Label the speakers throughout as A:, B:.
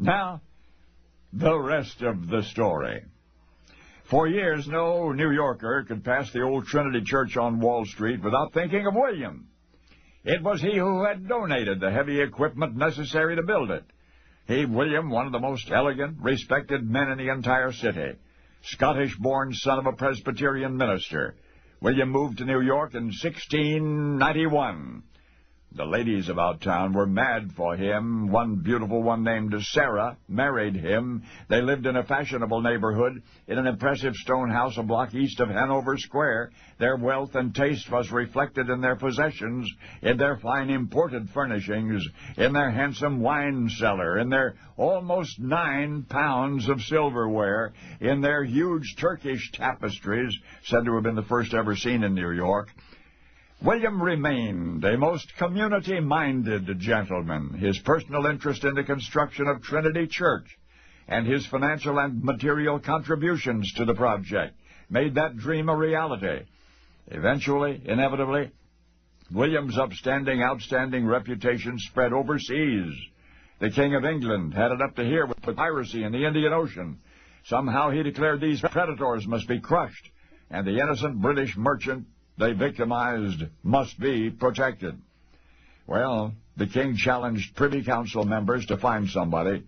A: Now, the rest of the story. For years, no New Yorker could pass the old Trinity Church on Wall Street without thinking of William. It was he who had donated the heavy equipment necessary to build it. He, William, one of the most elegant, respected men in the entire city. Scottish-born son of a Presbyterian minister. William moved to New York in 1691. The ladies about town were mad for him. One beautiful one named Sarah married him. They lived in a fashionable neighborhood in an impressive stone house a block east of Hanover Square. Their wealth and taste was reflected in their possessions, in their fine imported furnishings, in their handsome wine cellar, in their almost 9 pounds of silverware, in their huge Turkish tapestries, said to have been the first ever seen in New York. William remained a most community-minded gentleman. His personal interest in the construction of Trinity Church and his financial and material contributions to the project made that dream a reality. Eventually, inevitably, William's outstanding reputation spread overseas. The King of England had it up to here with piracy in the Indian Ocean. Somehow he declared these predators must be crushed, and the innocent British merchant they victimized must be protected. Well, the king challenged Privy Council members to find somebody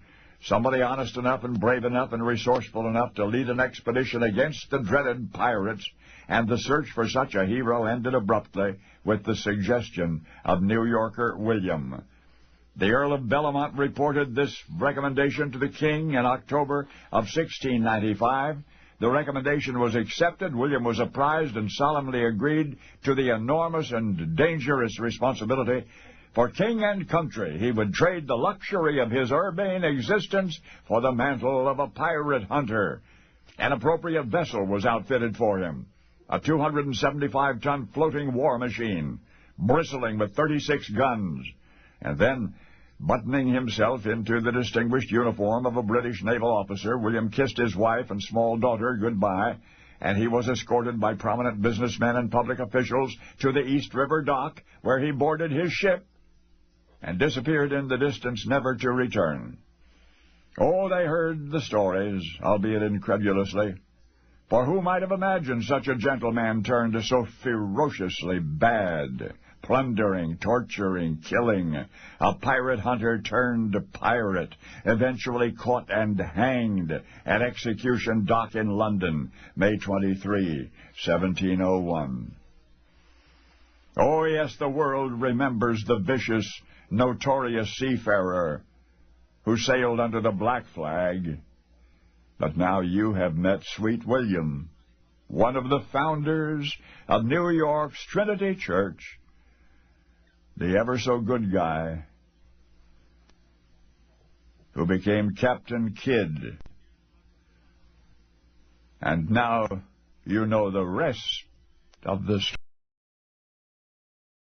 A: honest enough and brave enough and resourceful enough to lead an expedition against the dreaded pirates, and the search for such a hero ended abruptly with the suggestion of New Yorker William. The Earl of Bellamont reported this recommendation to the king in October of 1695. The recommendation was accepted. William was apprised and solemnly agreed to the enormous and dangerous responsibility. For king and country, he would trade the luxury of his urbane existence for the mantle of a pirate hunter. An appropriate vessel was outfitted for him, a 275-ton floating war machine, bristling with 36 guns. And then, buttoning himself into the distinguished uniform of a British naval officer, William kissed his wife and small daughter goodbye, and he was escorted by prominent businessmen and public officials to the East River dock, where he boarded his ship and disappeared in the distance, never to return. Oh, they heard the stories, albeit incredulously. For who might have imagined such a gentleman turned so ferociously bad? Plundering, torturing, killing, a pirate hunter turned pirate, eventually caught and hanged at Execution Dock in London, May 23, 1701. Oh, yes, the world remembers the vicious, notorious seafarer who sailed under the black flag. But now you have met sweet William, one of the founders of New York's Trinity Church, the ever-so-good guy who became Captain Kidd. And now you know the rest of the story.